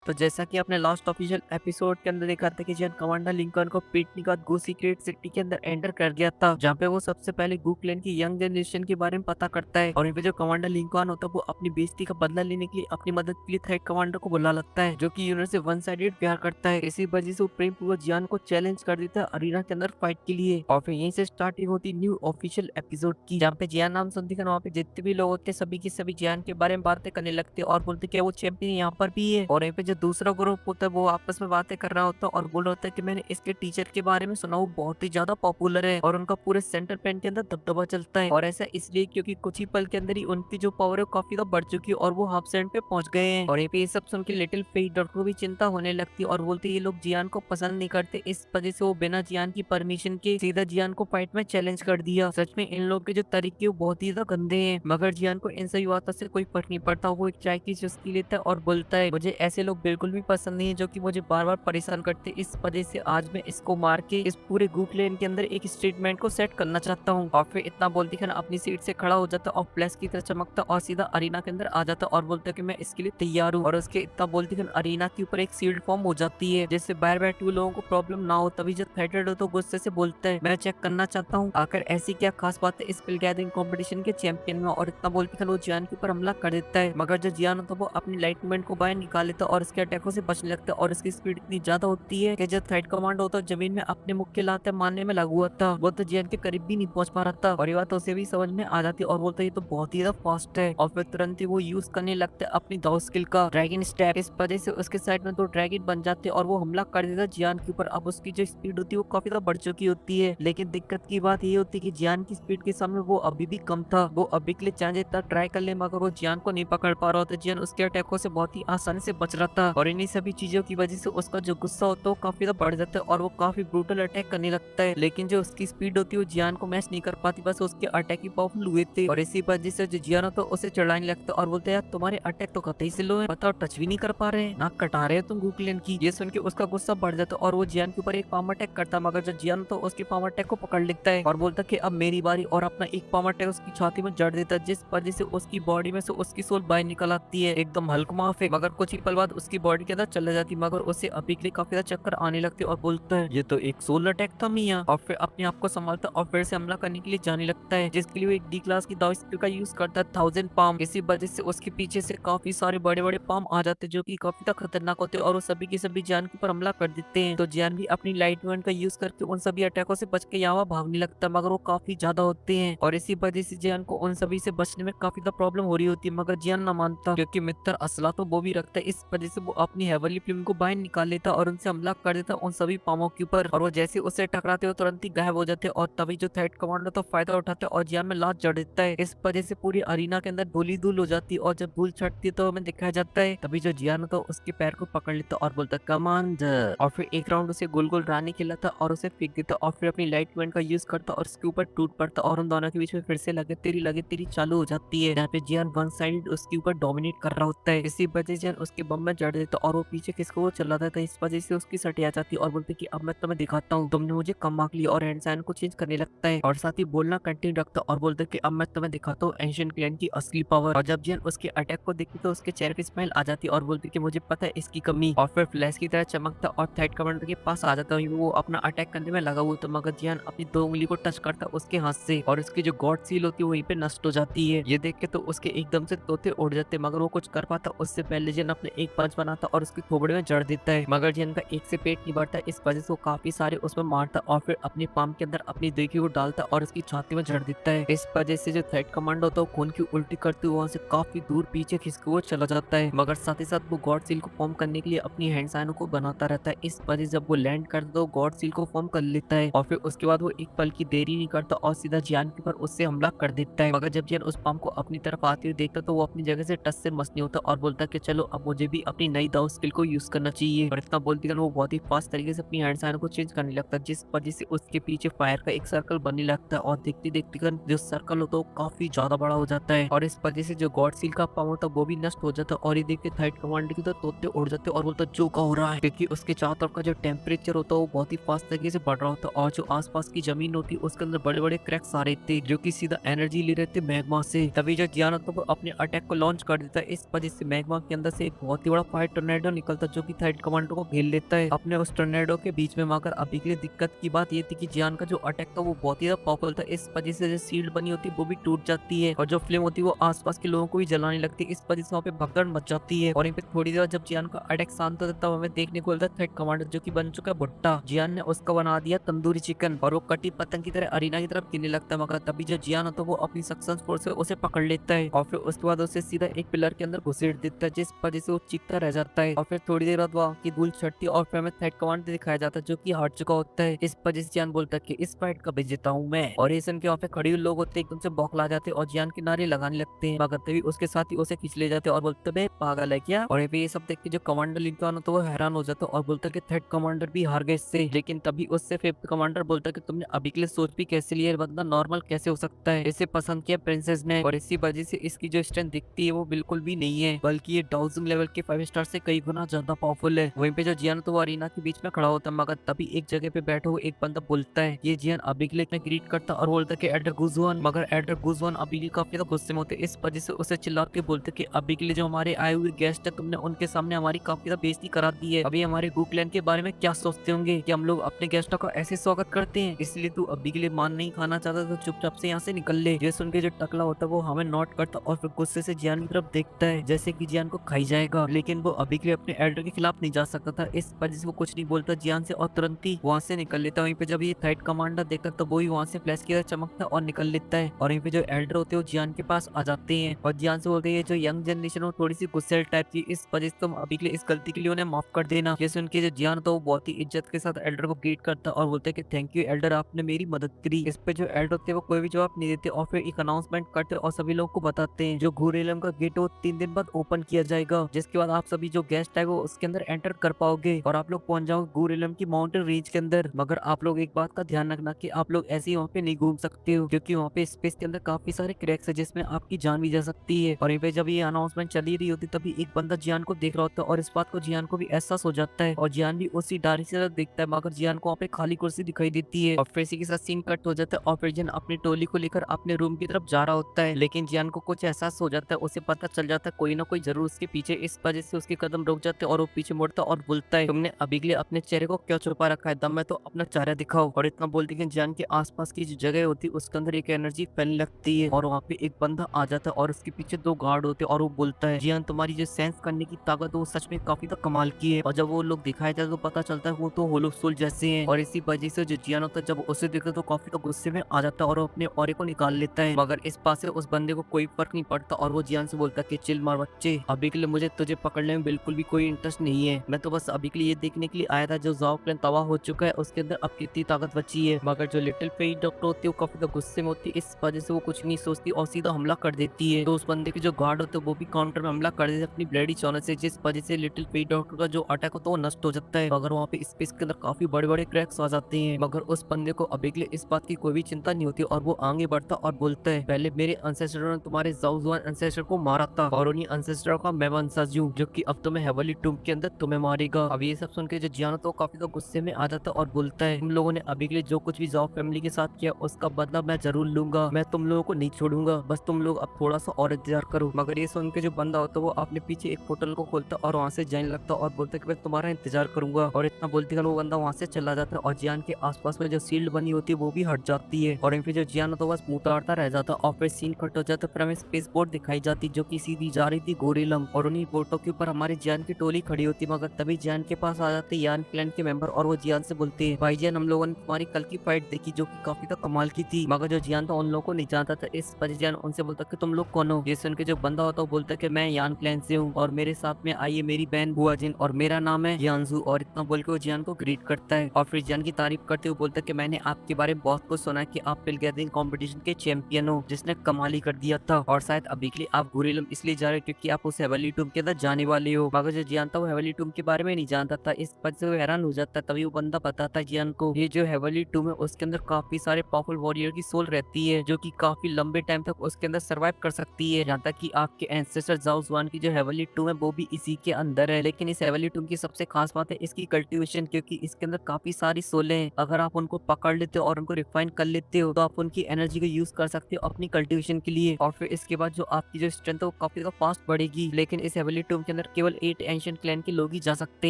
तो जैसा कि आपने लास्ट ऑफिशियल एपिसोड के अंदर देखा था कि जियान कमांडर लिंकन को पीटने के बाद गू सीक्रेट सिटी के अंदर एंटर कर गया था, जहाँ पे वो सबसे पहले गू क्लैन की यंग जनरेशन के बारे में पता करता है। और यहाँ पे जो कमांडर लिंकन होता है वो अपनी बेइज्जती का बदला लेने के लिए अपनी मदद के लिए थर्ड कमांडर को बुला लगता है, जो कि यूनिट से वन साइडेड प्यार करता है। इसी वजह से वो प्रेम पूर्वक जियान को चैलेंज कर देता है अरीना के अंदर फाइट के लिए। और फिर यहीं से स्टार्टिंग होती न्यू ऑफिशियल एपिसोड की, जहाँ पे जियान नाम सुनते वहाँ पे जितने भी लोग होते हैं सभी के सभी जियान के बारे में बातें करने लगते हैं और बोलते कि वो चैंपियन यहाँ पर भी है। और यहाँ पे जो दूसरा ग्रुप होता है वो आपस में बातें कर रहा होता है और बोल रहा होता है कि मैंने इसके टीचर के बारे में सुना, वो बहुत ही ज्यादा पॉपुलर है और उनका पूरे सेंटर पेन के अंदर दबदबा चलता है। और ऐसा इसलिए क्योंकि कुछ ही पल के अंदर ही उनकी जो पावर है वो काफी ज्यादा बढ़ चुकी है और वो हाफ सेंट पे पहुंच गए हैं। और यहाँ पे ये सब सुन के लिटिल फेट डॉक्टर को भी चिंता होने लगती है और बोलते ये लोग जियान को पसंद नहीं करते, इस वजह से वो बिना जियान की परमिशन के सीधा जियान को फाइट में चैलेंज कर दिया। सच में इन लोग के जो तरीके वो बहुत ही ज्यादा गंदे हैं, मगर जियान को इन सभी बातों से कोई फर्क नहीं पड़ता। वो एक चाय की चुस्की लेता है और बोलता है मुझे ऐसे लोग बिल्कुल भी पसंद नहीं है जो कि मुझे बार बार परेशान करते, इस वजह से आज मैं इसको मार के इस पूरे गू क्लैन के अंदर एक स्टेटमेंट को सेट करना चाहता हूँ। और फिर इतना बोलते खाना अपनी सीट से खड़ा हो जाता और फ्लैश की तरह चमकता और सीधा अरीना के अंदर आ जाता और बोलता कि मैं इसके लिए तैयार हूँ। और उसके इतना बोलते खाना अरीना के ऊपर एक सील्ड फॉर्म हो जाती है जिससे बाहर बैठे हुए लोगों को प्रॉब्लम ना हो। तभी जब थ्रेटेड हो तो गुस्से से बोलता है मैं चेक करना चाहता हूँ आखिर ऐसी क्या खास बात है इस स्किल गैदरिंग कंपटीशन के चैंपियन में। और इतना बोलते खाना वो जियान के ऊपर हमला कर देता है, मगर जो जियान होता है वो अपनी लाइट मूवमेंट को बाहर निकाल लेता है और इसके अटैकों से बचने लगता है। और इसकी स्पीड इतनी ज्यादा होती है कि जब थर्ड कमांड होता है जमीन में अपने मुख के लाते मारने में लगा हुआ था, वो तो जियान के करीब भी नहीं पहुंच पा रहा था। और ये बात उसे भी समझ में आ जाती है और बोलता है ये तो बहुत ही ज्यादा फास्ट है। और फिर तुरंत ही वो यूज करने लगता है अपनी दाव स्किल का ड्रैगन स्टेप। इस वजह से उसके साइड में दो ड्रैगन बन जाते हैं और वो हमला कर देता है जियान के ऊपर। अब उसकी जो स्पीड होती है वो काफी ज्यादा बढ़ चुकी होती है, लेकिन दिक्कत की बात ये होती है कि जियान की स्पीड के सामने वो अभी भी कम था। वो अभी के लिए चाहे जितना ट्राई कर ले मगर वो जियान को नहीं पकड़ पा रहा होता। जियान उसके अटैकों से बहुत ही आसानी से बच रहा था और इन्हीं सभी चीजों की वजह से उसका जो गुस्सा होता है वो काफी ज्यादा बढ़ जाता है और वो काफी ब्रूटल अटैक करने लगता है। लेकिन जो उसकी स्पीड होती है वो जियान को मैच नहीं कर पाती, बस उसके अटैक ही पावरफुल हुए थे। और इसी वजह से जो जियान होता है उसे चढ़ाने लगता है और बोलते यार तुम्हारे अटैक तो कतई से लो है, बताओ टच भी नहीं कर पा रहे, नाक कटा रहे हो तुम गू क्लैन की। ये सुन के उसका गुस्सा बढ़ जाता है और वो जियान के ऊपर एक पाम अटैक करता, मगर जो जियान तो उसके पाम अटैक को पकड़ लेता है और बोलता कि अब मेरी बारी, और अपना एक पाम अटैक उसकी छाती में जड़ देता है, जिस वजह से उसकी बॉडी में से उसकी सोल बाहर निकल आती है एकदम हल्क माफ है। मगर कुछ ही पल बाद उसकी बॉडी के अंदर चले जाती, मगर उसे अभी के लिए काफी ज्यादा चक्कर आने लगते और बोलता है ये तो एक सोल अटैक था मियां। और फिर अपने आप को संभालता और फिर से हमला करने के लिए जाने लगता है, जिसके लिए वो एक डी क्लास की दाव स्किल का यूज करता है 1000 पाम। इसी वजह से उसके पीछे से काफी सारे बड़े बड़े पाम आ जाते हैं जो कि काफी ज्यादा खतरनाक होते हैं और वो सभी के सभी जियान के ऊपर हमला कर देते हैं। तो जियान भी अपनी लाइट मूवमेंट का यूज करके उन सभी अटैकों से बच के यहाँ भागने लगता है, मगर वो काफी ज्यादा होते हैं और इसी वजह से जियान को उन सभी से बचने में काफी ज्यादा प्रॉब्लम हो रही होती है। मगर जियान ना मानता क्योंकि मित्र असला तो वो भी रखता है, इस वजह से वो अपनी हेवनली फ्लेम को बाहर निकाल लेता और उनसे हमला कर देता उन सभी पामों के ऊपर। और वो जैसे उसे टकराते हो तुरंत ही गायब हो जाते और तभी जो थर्ड कमांडर तो फायदा उठाते और जियान में लात जड़ देता है। इस वजह से पूरी अरीना के अंदर धूली धूल हो जाती है और जब धूल छटती है तो हमें दिखाया जाता है तभी जो जियान तो उसके पैर को पकड़ लेता और बोलता कमांडर, और फिर एक राउंड उसे गोल गोल रानी खिलाता और उसे फेंक देता और फिर अपनी लाइट मूवमेंट का यूज करता और उसके ऊपर टूट पड़ता और उन दोनों के बीच में फिर से लगे तेरी चालू हो जाती है, जहाँ पे जियान वन साइड उसके ऊपर डोमिनेट कर रहा होता है। इसी वजह से जियान उसके बम में जड़ देता और वो पीछे किसको वो चला जाता है, इस वजह से उसकी सटी आ जाती है और बोलते कि अब मैं तुम्हें दिखाता हूँ, तुमने मुझे कम मार्क लिया। और हैंडसाइन को चेंज करने लगता है और साथ ही बोलना कंटिन्यू रखता और बोलते कि अब मैं तुम्हें दिखाता हूँ एंशिएंट क्लैन की असली पावर। और जब जियान उसके अटैक को देखती तो उसके चेहरे पे स्माइल आ जाती और बोलती कि मुझे पता है इसकी कमी। और फिर फ्लैश की तरह चमकता और थर्ड कमांडर के पास आ जाता है, वो अपना अटैक करने में लगा हुआ तो मगर जियान अपनी दो उंगली को टच करता उसके हाथ से और उसकी जो गॉड सील होती है वहीं पे नष्ट हो जाती है। ये देख के तो उसके एकदम से तोते उड़ जाते, मगर वो कुछ कर पाता उससे पहले जियान अपने एक पंच बनाता और उसके खोपड़े में जड़ देता है, मगर जियान का एक से पेट नहीं बढ़ता, इस वजह से वो काफी सारे उसमें मारता और फिर अपनी पाम के अंदर अपनी देखी को डालता और उसकी छाती में जड़ देता है। इस वजह से जो थर्ड कमांडर होता है खून की उल्टी करते हुए वहां से काफी दूर पीछे खिसके हुए चला जाता है, मगर साथ ही साथ वो गॉड सील को फॉर्म करने के लिए अपनी हैंड साइनों को बनाता रहता है। इस वजह से जब वो लैंड करता तो गॉड सील को फॉर्म कर लेता है और फिर उसके बाद वो एक पल की देरी नहीं करता और सीधा जियान के ऊपर उससे हमला कर देता है। मगर जब जियान उस पाम को अपनी तरफ आते हुए देखता तो वो अपनी जगह से टच से मस नहीं होता और बोलता कि चलो अब मुझे भी अपनी नई दाव स्किल को यूज करना चाहिए। और इतना बोलते वो बहुत ही फास्ट तरीके से अपनी हैंड साइनों को चेंज करने लगता है, जिस वजह से उसके पीछे फायर का एक सर्कल बनने लगता है और देखते देखते जो सर्कल होता है वो काफी ज्यादा बड़ा हो जाता है और इस वजह से जो गॉड सील का पाम होता है वो भी नष्ट हो जाता है। और ये देख के थर्ड कमांडर की तो तोते उड़ जाते और बोलता जो का हो रहा है, क्योंकि उसके चारों तरफ का जो टेम्परेचर होता है वो बहुत ही फास्ट तरीके से बढ़ रहा होता है और जो आसपास की जमीन होती है उसके अंदर बड़े बड़े क्रैक्स आ रहे थे जो कि सीधा एनर्जी ले रहे थे मैग्मा से। तभी जो जियान होता है वो अपने अटैक को लॉन्च कर देता है, इस वजह से मैग्मा के अंदर से एक बहुत ही बड़ा बाहर टोर्नेडो निकलता जो कि थर्ड कमांडर को घेर लेता है अपने उस टोर्नेडो के बीच में। मगर अभी के लिए दिक्कत की बात ये थी कि जियान का जो अटैक था वो बहुत ही ज्यादा पावरफुल था। इस वजह से जो शील्ड बनी होती है वो भी टूट जाती है और जो फ्लेम होती है वो आसपास के लोगों को भी जलाने लगती है। इस वजह से वहाँ पे भगदड़ मच जाती है। और यहाँ पे थोड़ी देर जब जियान का अटैक शांत होता है तब हमें देखने को मिलता है थर्ड कमांडर जो कि बन चुका है भुट्टा। जियान ने उसका बना दिया तंदूरी चिकन और वो कटी पतंग की तरह अरीना की तरफ गिरने लगता है। मगर तभी जो जियान होता है वो अपनी सक्शन फोर्स से उसे पकड़ लेता है और फिर उसके बाद उसे सीधा एक पिलर के अंदर घुसेड़ देता है जिस वजह से वो चीखता रह जाता है। और फिर थोड़ी देर बाद वहाँ की धूल छटती है और फिर हमें थर्ड कमांडर दिखाया जाता है जो कि हार चुका होता है। इस वजह से जियान बोलता है कि इस फाइट का विजेता हूँ मैं। और ये सुन के वहाँ पे खड़े हुए लोग होते हैं एकदम से बौखला जाते हैं और जियान के नारे लगाने लगते हैं। मगर तभी उसके साथ ही उसे खींच ले जाते हैं और बोलते बे पागल है क्या। और ये सब देख के जो कमांडर लिंकन होता है वो हैरान हो जाता है और बोलता है कि थर्ड कमांडर भी हार गए इससे। लेकिन तभी उससे फिफ्थ कमांडर बोलता है कि तुमने अभी के लिए सोच भी कैसे लिया, बंदा नॉर्मल कैसे हो सकता है, इसे पसंद किया प्रिंसेस ने और इसी वजह से इसकी जो स्ट्रेंथ दिखती है वो बिल्कुल भी नहीं है बल्कि ये डाउजिंग लेवल के 5 स्टार से कई गुना ज्यादा पावरफुल है। वहीं पे जो जियान तो वो अरीना के बीच में खड़ा होता है। मगर तभी एक जगह पे बैठा हुआ एक बंदा बोलता है, ये जियान अभी के लिए ग्रीट करता और बोलता है कि एल्डर गुजवान। मगर एल्डर गुजवान अभी के काफी गुस्से में होते, इस वजह से उसे चिल्ला के बोलते कि अभी के लिए जो हमारे आए हुए गेस्ट है तुमने उनके सामने हमारी काफी बेइज्जती करा दी है। अभी हमारे गू क्लैन के बारे में क्या सोचते होंगे कि हम लोग अपने गेस्टों का ऐसे स्वागत करते हैं, इसलिए तू अभी के लिए मान नहीं खाना चाहता तो चुपचाप से यहाँ से निकल ले। ये सुन के जो टकला होता है वो हमें नोट करता और फिर गुस्से से जियान की तरफ देखता है जैसे कि जियान को खाई जाएगा। लेकिन वो अभी के लिए अपने एल्डर के खिलाफ नहीं जा सकता था, इस वजह से वो कुछ नहीं बोलता जियान से और तुरंत ही वहाँ से निकल लेता। वहीं पे जब ये थर्ड कमांडर देखता तो वो ही वहाँ से फ्लैश की तरह चमकता और निकल लेता है। और वहीं पे जो एल्डर होते हैं वो जियान के पास आ जाते हैं और जियान से बोलते हैं जो यंग जनरेशन हो थोड़ी सी गुस्सेल टाइप की, इस वजह से तुम अभी के लिए इस गलती के लिए उन्हें माफ कर देना। ये सुन के जो जियान तो वो बहुत ही इज्जत के साथ एल्डर को ग्रीट करता और बोलते हैं कि थैंक यू एल्डर, आपने मेरी मदद करी। इस पे जो एल्डर होते हैं वो कोई भी जवाब नहीं देते और फिर एक अनाउंसमेंट करते और सभी लोगों को बताते हैं जो घूरेलम का गेट वो 3 दिन बाद ओपन किया जाएगा, जिसके बाद आप सभी जो गेस्ट है वो उसके अंदर एंटर कर पाओगे और आप लोग पहुंच जाओगे घूरेलम की माउंटेन रेंज के अंदर। मगर आप लोग एक बात का ध्यान रखना कि आप लोग ऐसे ही वहाँ पे नहीं घूम सकते हो क्योंकि वहाँ पे स्पेस के अंदर काफी सारे क्रैक्स है जिसमें आपकी जान भी जा सकती है। और यहाँ पे जब ये अनाउंसमेंट चली रही होती तभी एक बंदा जियान को देख रहा होता है और इस बात को जियान को भी एहसास हो जाता है और जियान भी उसी डायरेक्शन से देखता है। मगर जियान को वहाँ पे खाली कुर्सी दिखाई देती है और फिर इसी के साथ सीन कट हो जाता है और फिर जियान अपनी टोली को लेकर अपने रूम की तरफ जा रहा होता है। लेकिन जियान को कुछ एहसास हो जाता है, उसे पता चल जाता है कोई ना कोई जरूर उसके पीछे, इस वजह से उसके कदम रुक जाते हैं और वो पीछे मुड़ता और बोलता है तुमने अभी के लिए अपने चेहरे को क्यों छुपा रखा है, दम है तो अपना चेहरा दिखाओ। और इतना बोलते कि जियान के आसपास की जो जगह होती है उसके अंदर एक एनर्जी फैलने लगती है और वहाँ पे एक बंदा आ जाता है और उसके पीछे 2 गार्ड होते हैं और वो बोलता है जियान तुम्हारी जो सेंस करने की ताकत है वो सच में काफी कमाल की है। और जब वो लोग दिखाए जाते तो पता चलता है वो तो होलो सोल जैसे हैं और इसी वजह से जो जियान होता है जब उसे देखता तो काफी गुस्से में आ जाता है और वो अपने ऑरे को निकाल लेता है। मगर इस पास से उस बंदे को कोई फर्क नहीं पड़ता और वो जियान से बोलता है कि चिल मार बच्चे, अभी के लिए मुझे तुझे पकड़ने में बिल्कुल भी कोई इंटरेस्ट नहीं है, मैं तो बस अभी के लिए ये देखने के लिए आया था जो जाओ प्लान तबाह हो चुका है उसके अंदर अब कितनी ताकत बची है। मगर जो लिटिल फेरी डॉक्टर होती है वो काफी गुस्से में होती है, इस वजह से वो कुछ नहीं सोचती और सीधा हमला कर देती है। तो उस बंदे के जो गार्ड होते हैं वो भी काउंटर में हमला कर देते अपनी ब्लेडी चौने से, जिस वजह से लिटिल फेरी डॉक्टर का जो अटैक होता है वो नष्ट हो जाता है। मगर वहाँ पे स्पेस के अंदर काफी बड़े बड़े क्रैक्स आ जाते हैं। मगर उस बंदे को अभी के लिए इस बात की कोई भी चिंता नहीं होती और वो आगे बढ़ता और बोलता है पहले मेरे अनसेस्टरों ने तुम्हारे जाउजुआन अनसेस्टर को मारा था और उन्हीं अनसेस्टरों का मैं वंशज हूं जो कि अब तुम्हें हेवली टूम के अंदर तुम्हें मारेगा। अब ये सब सुन के जो जियान तो काफी गुस्से में आ जाता और बोलता है तुम लोगों ने अभी के लिए जो कुछ भी जाओ फैमिली के साथ किया उसका बदला मैं जरूर लूंगा, मैं तुम लोगों को नहीं छोड़ूंगा, बस तुम लोग अब थोड़ा सा और इंतजार करो। मगर ये सुन के जो बंदा होता है वो अपने पीछे एक पोर्टल को खोलता और वहाँ से जाने लगता और बोलता कि मैं तुम्हारा इंतजार करूंगा। और इतना बोलते वो बंदा वहाँ से चला जाता है और जियान के आसपास में जो शील्ड बनी होती है वो भी हट जाती है और फिर जो जियान तो बस मुतारता रह जाता और फिर सीन कट हो जाता। फिर हमें स्पेस बोट दिखाई जाती जो कि सीधी जा रही थी गोरेलम और उन्हीं बोटों के ऊपर हमारे जियान की टोली खड़ी होती। मगर तभी जियान के पास आ जाते यान क्लैन के मेंबर और वो जियान से बोलते हैं भाई जियान हम लोगों ने तुम्हारी कल की फाइट देखी जो कि काफी कमाल की थी। मगर जो जियान था उन लोगों को नहीं जानता था, इस पर जियान उनसे बोलता कि तुम लोग कौन हो। ये सुन के जो बंदा होता है बोलता कि मैं यान क्लैन से हूँ और मेरे साथ में आई है मेरी बहन बुआ जिन और मेरा नाम है यानजू। और इतना बोल के वो जियान को ग्रीट करता है और फिर जियान की तारीफ करते हुए बोलता है कि मैंने आपके बारे में बहुत कुछ सुना है कि आप पिल गैदरिंग कंपटीशन के चैंपियन हो जिसने कमाल ही कर दिया था और शायद अभी के लिए आप गोरेलम इसलिए जा रहे हो क्योंकि आप उस हेवली टूम के अंदर जाने वाले हो। मगर जो जियान था वो हेवली टूम के बारे में नहीं जानता था, इस वजह से वो हैरान हो जाता है। तभी वो बंदा बताता है जियान को ये जो हेवली टूम है उसके अंदर काफी सारे पावरफुल वॉरियर की सोल रहती है जो कि काफी लंबे टाइम तक उसके अंदर सर्वाइव कर सकती है, यहाँ तक कि आपके एंसेस्टर जाओ जुआन की जो हेवली टूम है वो भी इसी के अंदर है। लेकिन इस हेवली टूम की सबसे खास बात है इसकी कल्टीवेशन, क्योंकि इसके अंदर काफी सारी सोलें हैं। अगर आप उनको पकड़ लेते हो और उनको रिफाइन कर लेते हो तो आप उनकी एनर्जी को यूज कर सकते हो अपनी कल्टीवेशन के लिए और फिर इसके बाद जो आपकी जो स्ट्रेंथ है वो काफी फास्ट बढ़ेगी। लेकिन इस हेवली टूम के अंदर केवल 8 एंशिएंट क्लैन के लोग ही जा सकते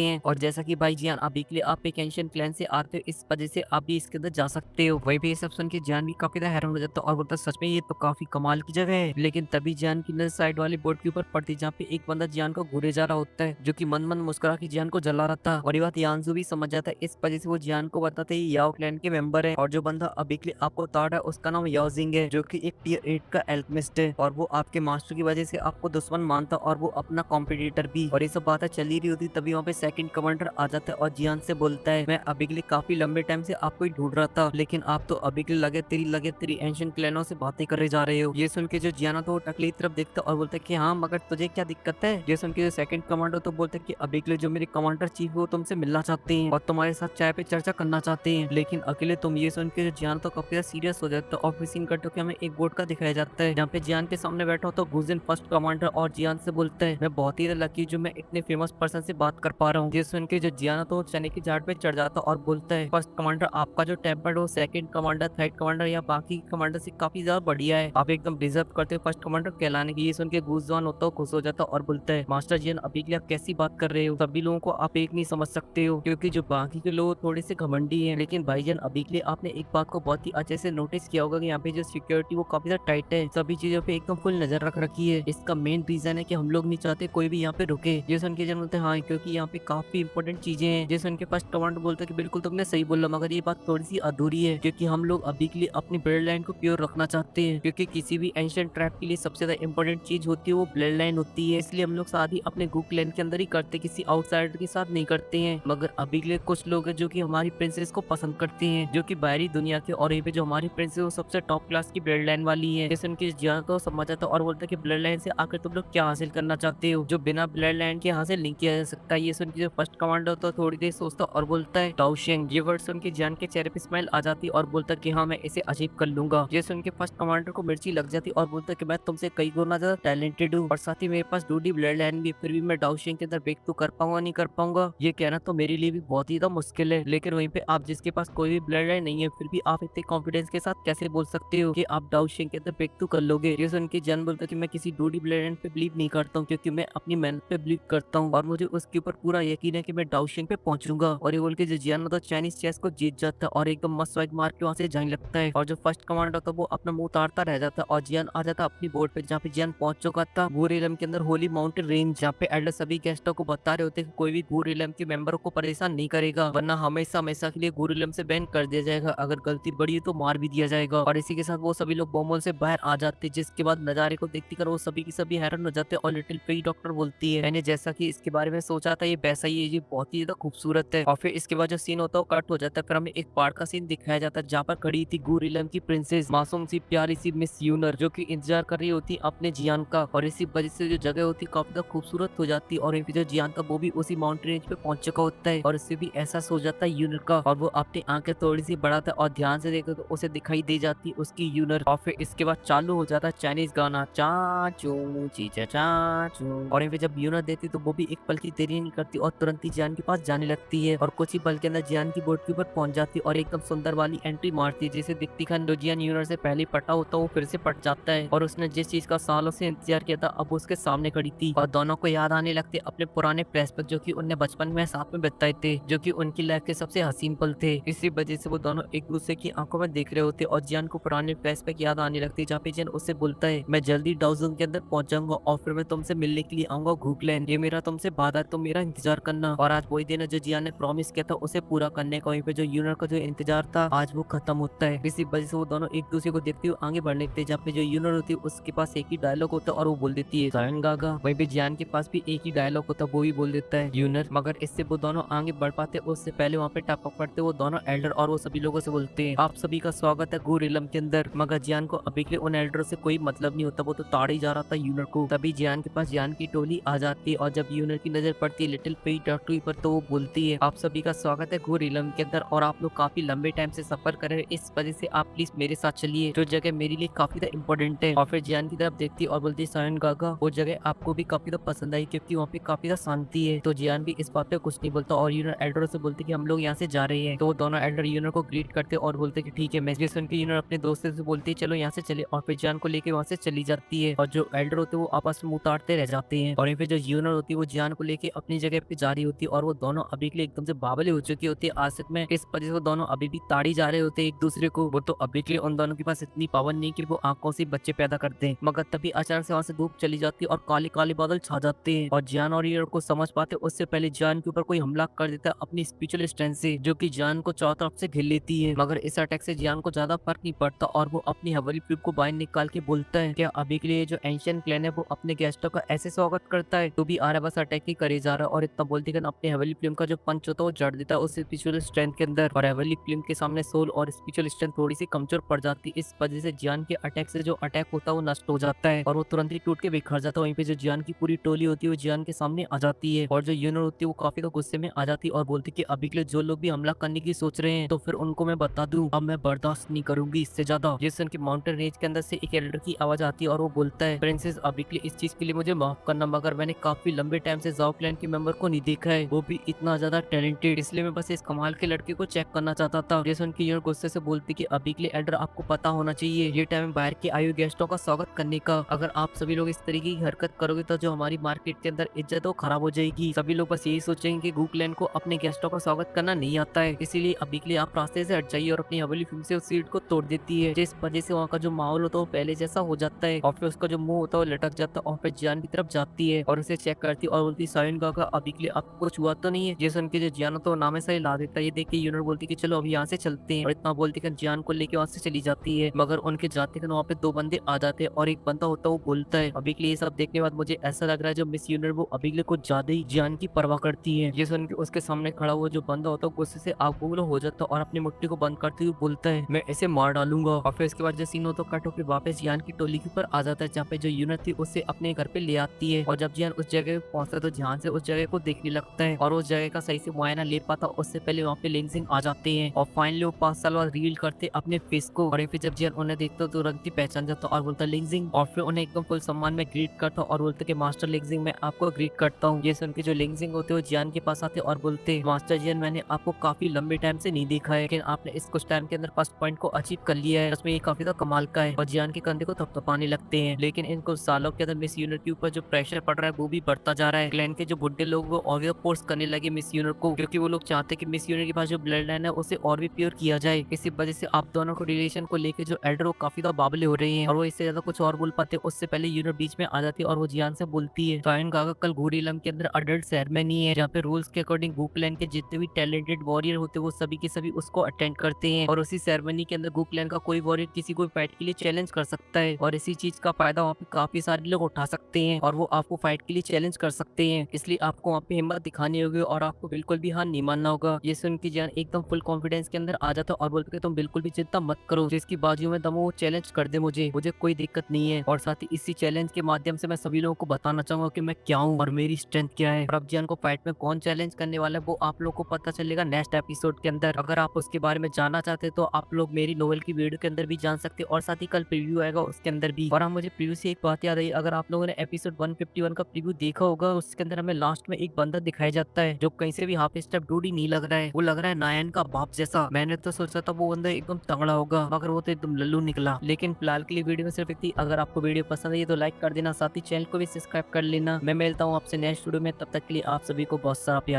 हैं। और जैसा कि भाई जियान अभी के लिए आप एक एंशिएंट क्लैन से आते हो, इस वजह से आप भी इसके अंदर जा सकते हो। वही भी ये सब सुन के जियान भी काफी ज्यादा हैरान हो जाता है और बोलता है सच में ये तो काफी कमाल की जगह है। लेकिन तभी जियान की नजर साइड वाली बोर्ड के ऊपर पड़ती है, जहाँ पे एक बंदा जियान को घूरे जा रहा होता है, जो कि मन मन मुस्कुरा के जियान को जला रहा था। और ये बात यानजू भी समझ जाता है, इस वजह से वो जियान को बताते हैं याओ क्लैन के मेंबर है। और जो बंदा अभी के लिए आपको बता रहा है उसका नाम याओजिंग है, जो कि एक टियर 8 का एल्केमिस्ट है। और वो आपके मास्टर की वजह से आपको दुश्मन मानता और वो अपना कॉम्पिटिटर भी। और ये सब बातें चल ही रही होती तभी वहाँ पे सेकंड कमांडर आ जाता है और जियान से बोलता है मैं अभी के लिए काफी लंबे टाइम से आपको ही ढूंढ रहा था, लेकिन आप तो अभी के लिए लगे तेरी एंशिएंट क्लैनों से बातें करे जा रहे हो। ये सुन के जो जियान तो वो टकली तरफ देखता और बोलता है कि हाँ मगर तुझे क्या दिक्कत है। ये सुन के जो सेकंड कमांडर तो बोलते हैं कि अभी के लिए जो मेरे कमांडर चीफ है वो तुमसे मिलना चाहते हैं और तुम्हारे साथ चाय पे चर्चा करना चाहते हैं, लेकिन अकेले तुम। ये सुन के जो जियान तो काफी सीरियस हो जाता है और फिर सीन कट होकर हमें एक बोर्ड का दिखाया जाता है, जहाँ पे जियान के सामने बैठा होता है गुजिन फर्स्ट कमांडर और जियान से बोलता है मैं बहुत ही लकी जो मैं इतने फेमस पर्सन से बात कर पा रहा हूँ। ये सुन के जो जियान तो चने की झाड़ पे चढ़ जाता और बोलता है फर्स्ट कमांडर आपका जो टेम्पर है वो सेकंड कमांडर, थर्ड कमांडर या बाकी कमांडर से काफी ज्यादा बढ़िया है, आप एकदम डिजर्व करते हो फर्स्ट कमांडर कहलाने की। ये सुन के गुजवान होता है, खुश हो जाता और बोलता है मास्टर जियान अभी के लिए आप कैसी बात कर रहे हो, सभी लोगों को आप एक नहीं समझ सकते हो, क्योंकि जो बाकी के लोग थोड़े से घमंडी हैं। लेकिन भाईजान अभी के लिए आपने एक बात को बहुत ही अच्छे से नोटिस किया होगा कि यहाँ पे जो सिक्योरिटी वो काफी ज्यादा टाइट है, सभी चीजों पे एकदम फुल नजर रख रखी है। इसका मेन रीजन है कि हम लोग नहीं चाहते कोई भी यहाँ पे रुके। ये सुन के जन बोलते हैं हाँ क्योंकि यहाँ पे काफी इंपॉर्टेंट चीजें हैं। जैसे उनके पास कमांडर बोलते हैं कि बिल्कुल तुमने सही बोला, मगर ये बात थोड़ी सी अधूरी है, क्योंकि हम लोग अभी के लिए अपनी ब्लड लाइन को प्योर रखना चाहते हैं, क्योंकि किसी भी एंशिएंट ट्रैप के लिए सबसे ज्यादा इंपॉर्टेंट चीज होती है वो ब्लड लाइन होती है। इसलिए हम लोग शादी अपने गु क्लैन के अंदर ही करते, किसी आउटसाइडर के साथ नहीं करते हैं। मगर अभी के लिए कुछ लोग हैं जो कि हमारी प्रिंसेस को पसंद करते हैं, जो कि बाहरी दुनिया के, और ये पे जो हमारी प्रिंसेस वो सबसे टॉप क्लास की ब्लड लाइन वाली है। जैसे उनकी जियान को समझ आता और बोलता है कि ब्लड लाइन से आकर तुम लोग क्या हासिल करना चाहते हो जो बिना ब्लड लाइन के हासिल नहीं किया जा सकता। ये सुन के जो फर्स्ट कमांडर होता है थोड़ी देर सोचता और बोलता है टाओशिंग। ये वर्ड सुन के जियान के चेहरे पे स्माइल आ जाती और बोलता कि हाँ मैं इसे अचीव कर लूंगा। ये सुन के फर्स्ट कमांडर को मिर्ची लग जाती और बोलता कि मैं तुमसे कई गुना ज्यादा टैलेंटेड हूँ और साथ ही मेरे पास दूसरी ब्लड लाइन भी, फिर भी मैं टाओशिंग के अंदर ब्रेक तो कर पाऊंगा नहीं कर पाऊंगा, ये कहना तो मेरे लिए भी बहुत ही ज्यादा मुश्किल है। लेकिन वहीं पे आप जिसके पास कोई भी ब्लड लाइन नहीं है, फिर भी आप इतने कॉन्फिडेंस के साथ कैसे बोल सकते हो कि आप टाओशिंग के अंदर ब्रेक तो कर लोगे। ये सुन के जियान बोलता कि मैं किसी दूसरी ब्लड लाइन पे बिलीव नहीं करता हूँ, क्योंकि मैं अपनी मेहनत पे बिलीव करता हूँ और मुझे उसके ऊपर पूरा यकीन है कि मैं टाओशिंग पे पहुंचूंगा। और ये बोल के जो जियान होता है चाइनीज चेस को जीत जाता है और एकदम मस्त स्वाइग मार के वहां से जाने लगता है। और जो फर्स्ट कमांडर होता है वो अपना मुंह उतारता रह जाता है और जियान आ जाता अपनी बोर्ड पे, जहाँ पे जियान पहुंच चुका था गूर इलम के अंदर होली माउंटेन रेंज, जहाँ पे एल्डर सभी गेस्टों को बता रहे होते हैं कि कोई भी गूर इलम के मेंबरों को परेशान नहीं करेगा, वरना हमेशा हमेशा के लिए गूर इलम से बैन कर दिया जाएगा, अगर गलती बड़ी है तो मार भी दिया जाएगा। और इसी के साथ वो सभी लोग बोमोल से बाहर आ जाते, जिसके बाद नजारे को देखते कर वो सभी की सभी हैरान हो जाते और लिटिल फेई डॉक्टर बोलती है मैंने जैसा कि इसके बारे में सोचा था ये वैसा ही है, ये बहुत ही ज्यादा खूबसूरत है। और फिर इसके बाद जो सीन होता है वो कट हो जाता है, फिर हमें एक पहाड़ का सीन दिखाया जाता है जहाँ पर खड़ी थी गूर इलम की प्रिंसेस, मासूम सी प्यारी सी मिस यूनर, जो कि इंतजार कर रही होती अपने जियान का। और इसी वजह से जो जगह होती काफी ज्यादा खूबसूरत हो जाती और जो जियान का वो भी उसी माउंटेन रेंज पे पहुंच चुका होता है और इससे भी एहसास हो जाता है यूनर का। और वो अपनी आंखें थोड़ी सी बढ़ाता है और ध्यान से देखो तो उसे दिखाई दे जाती उसकी यूनर। और फिर इसके बाद चालू हो जाता है चाइनीज गाना चाचू चीचा चाचू। और जब यूनर देती तो वो भी एक पल की देरी नहीं करती और तुरंत ही जियान के पास जाने लगती है और कुछ ही पल के अंदर जियान की बोर्ड के ऊपर पहुंच जाती और एकदम सुंदर वाली एंट्री मारती है, जिसे दिखती खान जो जियान यूनर से पहले पटा होता वो फिर से पट जाता है और उसने जिस चीज का सालों से इंतजार किया था अब उसके सामने खड़ी थी। और दोनों को याद आने लगते अपने पुराने फ्लैशबैक जो कि उनने बचपन में साथ में बिताए थे, जो कि उनकी लाइफ के सबसे हसीन पल थे। इसी वजह से वो दोनों एक दूसरे की आंखों में देख रहे होते और जियान को पुराने फ्लैशबैक याद आने लगते, जहाँ पे जियान उससे बोलता है मैं जल्दी डाउजन के अंदर पहुंच जाऊंगा और फिर मैं तुमसे मिलने के लिए आऊंगा घूकलैंड, ये मेरा तुमसे वादा है, तुम मेरा इंतजार करना। और आज वही दिन है जो जियान ने प्रॉमिस किया था उसे पूरा करने का। वहीं पे जो यूनर का जो इंतजार था आज वो खत्म होता है। इसी वजह से वो दोनों एक दूसरे को देखते हुए आगे बढ़ने लगते, जहाँ पे जो यूनर होती है उसके पास एक ही डायलॉग होता है और वो बोल देती है सायन गागा। वहीं पे जियान के पास भी एक ही डायलॉग होता है, वो भी बोल देता है यूनर। मगर इससे वो दोनों आगे बढ़ पाते उससे पहले वहाँ पे टपक पड़ते वो दोनों एल्डर और वो सभी लोगों से बोलते हैं आप सभी का स्वागत है गूर इलम के अंदर। मगर जियान को अभी के लिए उन एल्डरों से कोई मतलब नहीं होता, वो तो ताड़ ही जा रहा था यूनर को। तभी जियान के पास जियान की टोली आ जाती है और जब यूनर की नजर पड़ती है लिटिल फेई डॉक्टर पर तो वो बोलती है आप सभी का स्वागत है गूर इलम के अंदर और आप लोग काफी लंबे टाइम से सफर कर रहे हैं, इस वजह से आप प्लीज मेरे साथ चलिए, जो जगह मेरे लिए काफी ज्यादा इंपॉर्टेंट है। और फिर जियान की तरफ देखती है और बोलती है सायन गागा वो जगह आपको भी काफी ज्यादा पसंद आई क्योंकि वहाँ पे काफी ज्यादा शांति है। तो जियान भी इस बात पे कुछ नहीं बोलता और यूनर एल्डर से बोलते कि हम लोग यहाँ से जा रहे हैं। तो वो दोनों एल्डर यूनर को ग्रीट करते और बोलते कि ठीक है। मैं सुन के यूनर अपने दोस्तों से बोलती है चलो यहाँ से चले और फिर जियान को लेके वहाँ से चली जाती है और जो एल्डर होते हैं वो आपस में उतारते रह जाते हैं। और फिर जो यूनर होती है वो जियान को लेके अपनी जगह पे जा रही होती है और वो दोनों अभी के लिए एकदम से बावली हो चुकी होती है आसिफ में। इस वजह से वो दोनों अभी भी ताड़ी जा रहे होते हैं एक दूसरे को। वो तो अभी के लिए उन दोनों के पास इतनी पावर नहीं कि वो आंखों से बच्चे पैदा करते हैं, मगर तभी अचानक से वहां से धूप चली जाती है और काले काले बादल छा जाते हैं और जियान और यूनर को समझ पाते हैं उससे पहले जियान के ऊपर कोई हमला कर देता है अपनी स्पिरिचुअल स्ट्रेंथ से, जो कि जियान को चारों तरफ से घेर लेती है। मगर इस अटैक से जियान को ज्यादा फर्क नहीं पड़ता और वो अपनी हवली फ्लिप को बाहर निकाल के बोलता है क्या अभी के लिए जो एंशियंट क्लैन है वो अपने गेस्टों का ऐसे स्वागत करता है, तो भी आ रहा बस अटैक ही करे जा रहा है। और इतना बोलती है अपने हेवली फ्लेम का जो पंच होता है वो जड़ देता है उस स्पिरिचुअल स्ट्रेंथ के अंदर और हेवली फ्लेम के सामने सोल और स्पिरिचुअल स्ट्रेंथ थोड़ी सी कमजोर पड़ जाती है। इस वजह से जियान के अटैक से जो अटैक होता है वो नष्ट हो जाता है और वो तुरंत ही टूट के बिखर जाता है। वहीं पे जो जियान की पूरी टोली होती है वो जियान के सामने आ जाती है और जो यूनर होती है वो काफी तो गुस्से में आ जाती है और बोलती है कि अभी के लिए जो लोग भी हमला करने की सोच रहे हैं तो फिर उनको मैं बता दूं अब मैं बर्दाश्त नहीं करूंगी इससे ज्यादा। जिस उनकी माउंटेन रेंज के अंदर से एक एल्डर की आवाज आती है और वो बोलता है प्रिंसेस अभी के लिए इस चीज के लिए मुझे माफ करना, मगर मैंने काफी लंबे टाइम से जाओ क्लैन के मेंबर को नहीं देखा है, वो भी इतना ज्यादा टैलेंटेड, इसलिए मैं बस इस कमाल के लड़के को चेक करना चाहता था। जैसे उनकी यूनर गुस्से से बोलती कि अभी के लिए एल्डर आपको पता होना चाहिए ये टाइम बाहर के आयु गेस्टों का स्वागत करने का, अगर आप सभी लोग इस तरीके की हरकत करोगे तो जो हमारी मार्केट के अंदर इज्जत वो खराब हो जाएगी। सभी लोग बस यही सोचेंगे कि गू क्लैन को अपने गेस्टों का स्वागत करना नहीं आता है, इसीलिए अभी के लिए आप रास्ते से हट जाइए और अपनी हवेली फिल्म से उस सीट को तोड़ देती है, जिस वजह से वहाँ का जो माहौल होता है वो पहले जैसा हो जाता है और फिर उसका जो मुंह होता है वो लटक जाता है और फिर जियान की तरफ जाती है और उसे चेक करती है और बोलती साइन का अभी के लिए आपको कुछ हुआ तो नहीं है। जैसे उनके जो जियान तो नाम से ला देता है। ये देख के यूनर बोलती कि चलो अभी यहाँ से चलते हैं और इतना बोलती कि जियान को लेके वहाँ से चली जाती है, मगर उनके जाते के वहाँ पे दो बंदे आ जाते हैं और एक बंदा होता है वो बोलता है अभी के लिए ये सब देखने के बाद मुझे ऐसा लग रहा है जो मिस यूनर वो अभी के लिए कुछ ज्यादा ही जियान की परवाह करती है। जैसे उनके उसके सामने खड़ा हुआ जो बंदा होता है गुस्से से आग बबूला हो जाता है और अपनी मुट्ठी को बंद करते हुए बोलता है मैं इसे मार डालूंगा और फिर इसके बाद जो सीन होता है कट होकर वापस जियान की टोली के ऊपर आ जाता है जहाँ पे जो यूनर थी उसे अपने घर पे ले आती है और जब जियान उस जगह पे पहुंचता है तो ध्यान से उस जगह को देखने लगता है और उस जगह का सही से मुआयना ले पाता उससे पहले वहाँ पे लिंगजिंग आ जाते हैं और फाइनली वो 5 साल बाद रील करते अपने फेस को और फिर जब जियान उन्हें देखता तो तुरंत ही पहचान जाता और बोलता लिंगजिंग और फिर उन्हें एकदम फुल सम्मान में ग्रीट करता और बोलते कि मास्टर लिंगजिंग मैं आपको ग्रीट करता हूँ। ये सुन के जो लिंगजिंग होते हैं जियान के पास आते और बोलते मास्टर जियान मैंने आपको काफी लंबे टाइम से नहीं देखा है लेकिन आपने इस कुछ टाइम के अंदर फर्स्ट पॉइंट को अचीव कर लिया है, उसमें ये काफी तो कमाल का है। और जियान के कंधे को थपथपाने लगते हैं लेकिन इन कुछ सालों के अंदर मिस यूनिट के ऊपर जो प्रेशर पड़ रहा है वो भी बढ़ता जा रहा है। क्लैन के जो बुड्ढे लोग वो और फोर्स करने लगे मिस यूनिट को क्योंकि वो लोग चाहते हैं कि मिस यूनिट के पास जो ब्लड लाइन है उसे और भी प्योर किया जाए। इसी वजह से आप दोनों को रिलेशन को लेकर जो एल्डर वो काफी तो बाबले हो रही है और वो इससे ज्यादा कुछ और बोल पाते उससे पहले यूनिट बीच में आ जाती है और वो जियान से बोलती है फाइन गागा कल घोरीलम के अंदर अडल्ट सेरेमनी है जहाँ पे रूल्स के अकॉर्डिंग गू क्लैन के जितने भी टैलेंटेड वॉरियर होते हैं वो सभी के सभी उसको अटेंड करते हैं और उसी सेरेमनी के अंदर गू क्लैन का कोई वॉरियर किसी को फाइट के लिए चैलेंज कर सकता है और इसी चीज का फायदा वहाँ पे काफी सारे लोग उठा सकते हैं और वो आपको फाइट के लिए चैलेंज कर सकते हैं, इसलिए आपको वहाँ पे हिम्मत दिखानी होगी और आपको बिल्कुल भी हार नहीं मानना होगा। ये सुन के जियान एकदम फुल कॉन्फिडेंस के अंदर आ जाता और बोलते कि तुम बिल्कुल भी चिंता मत करो, जिसकी बाजू में दम हो वो चैलेंज कर दे मुझे कोई दिक्कत नहीं है। और साथ ही इसी चैलेंज के माध्यम से मैं सभी लोगों को बताना चाहूंगा कि मैं क्या हूँ और मेरी स्ट्रेंथ क्या है। और अब जियान को फाइट में कौन चैलेंज करने वाला है वो आप लोग को पता चलेगा नेक्स्ट एपिसोड के अंदर। अगर आप उसके बारे में जानना चाहते हैं तो आप लोग मेरी नोवेल की वीडियो के अंदर भी जान सकते हैं और साथ ही कल प्रीव्यू आएगा उसके अंदर भी। और मुझे प्रीव्यू से एक बात याद आई, अगर आप लोगों ने एपिसोड 151 का प्रीव्यू देखा होगा उसके अंदर हमें लास्ट में एक बंदा दिखाया जाता है जो कहीं से भी हाफ स्टेप दूर ही नहीं लग रहा है, वो लग रहा है नायन का बाप जैसा। मैंने तो सोचा था वो बंदा एकदम तगड़ा होगा मगर वो तो एकदम लल्लू निकला। लेकिन फिलहाल के लिए वीडियो में सिर्फ इतनी। अगर आपको वीडियो पसंद है तो लाइक कर देना, साथ ही चैनल को भी सब्सक्राइब कर लेना। मैं मिलता हूँ आपसे नेक्स्ट वीडियो में, तब तक के लिए आप सभी को बहुत सारा प्यार।